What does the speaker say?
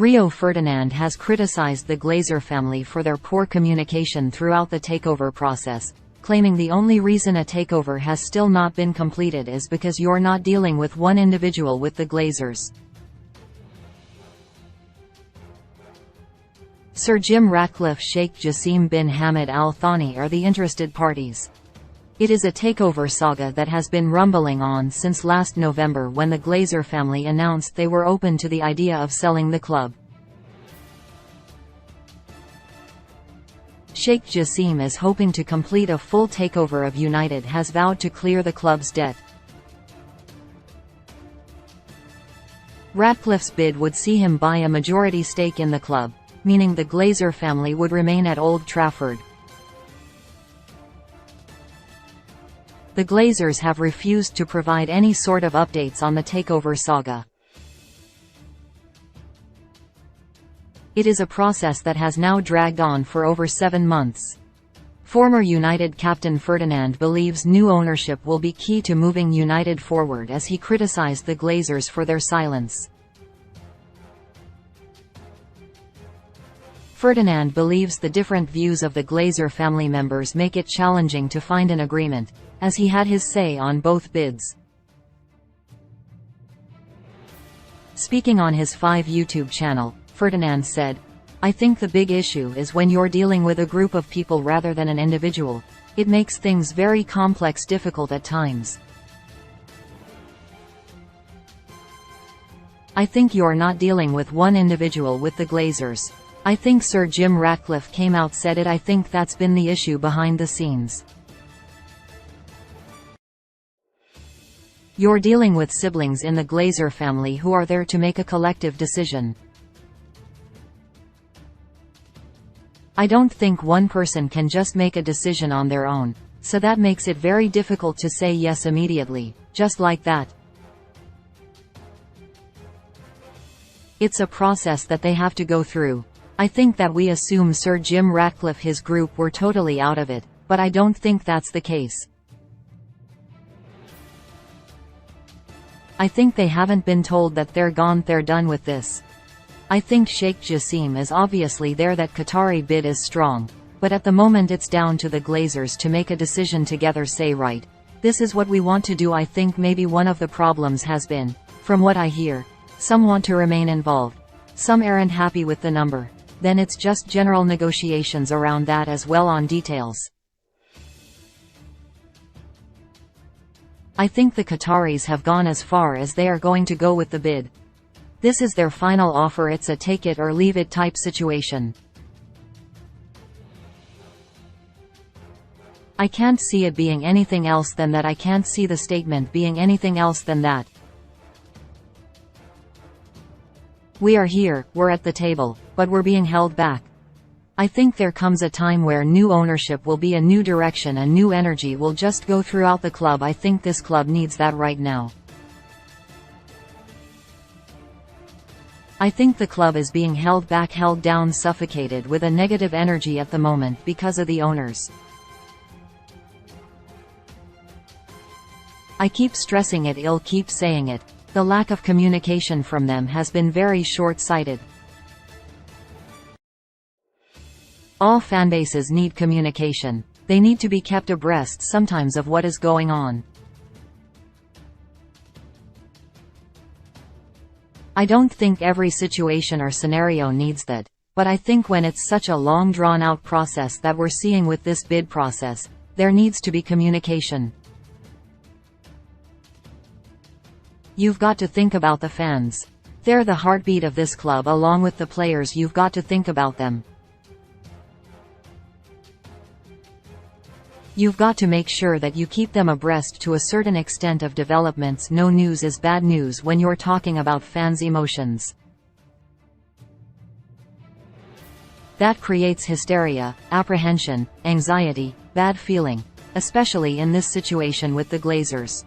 Rio Ferdinand has criticized the Glazer family for their poor communication throughout the takeover process, claiming the only reason a takeover has still not been completed is because you're not dealing with one individual with the Glazers. Sir Jim Ratcliffe, Sheikh Jassim bin Hamad Al Thani are the interested parties. It is a takeover saga that has been rumbling on since last November when the Glazer family announced they were open to the idea of selling the club. Sheikh Jassim is hoping to complete a full takeover of United, has vowed to clear the club's debt. Ratcliffe's bid would see him buy a majority stake in the club, meaning the Glazer family would remain at Old Trafford. The Glazers have refused to provide any sort of updates on the takeover saga. It is a process that has now dragged on for over 7 months. Former United captain Ferdinand believes new ownership will be key to moving United forward, as he criticized the Glazers for their silence. Ferdinand believes the different views of the Glazer family members make it challenging to find an agreement, as he had his say on both bids. Speaking on his 5 YouTube channel, Ferdinand said, "I think the big issue is when you're dealing with a group of people rather than an individual. It makes things very complex, difficult at times. I think you're not dealing with one individual with the Glazers. I think Sir Jim Ratcliffe came out said it. I think that's been the issue behind the scenes. You're dealing with siblings in the Glazer family who are there to make a collective decision. I don't think one person can just make a decision on their own, so that makes it very difficult to say yes immediately, just like that. It's a process that they have to go through. I think that we assume Sir Jim Ratcliffe, his group, were totally out of it, but I don't think that's the case. I think they haven't been told that they're gone, they're done with this. I think Sheikh Jassim is obviously there, that Qatari bid is strong, but at the moment it's down to the Glazers to make a decision together, say right, this is what we want to do. I think maybe one of the problems has been, from what I hear, some want to remain involved, some aren't happy with the number, then it's just general negotiations around that as well on details. I think the Qataris have gone as far as they are going to go with the bid. This is their final offer. It's a take it or leave it type situation. I can't see it being anything else than that. I can't see the statement being anything else than that. We are here, we're at the table, but we're being held back. I think there comes a time where new ownership will be a new direction, a new energy will just go throughout the club. I think this club needs that right now. I think the club is being held back, held down, suffocated with a negative energy at the moment because of the owners. I keep stressing it, I'll keep saying it. The lack of communication from them has been very short-sighted. All fanbases need communication. They need to be kept abreast sometimes of what is going on. I don't think every situation or scenario needs that, but I think when it's such a long drawn-out process that we're seeing with this bid process, there needs to be communication. You've got to think about the fans. They're the heartbeat of this club along with the players. You've got to think about them. You've got to make sure that you keep them abreast to a certain extent of developments. No news is bad news when you're talking about fans' emotions. That creates hysteria, apprehension, anxiety, bad feeling, especially in this situation with the Glazers.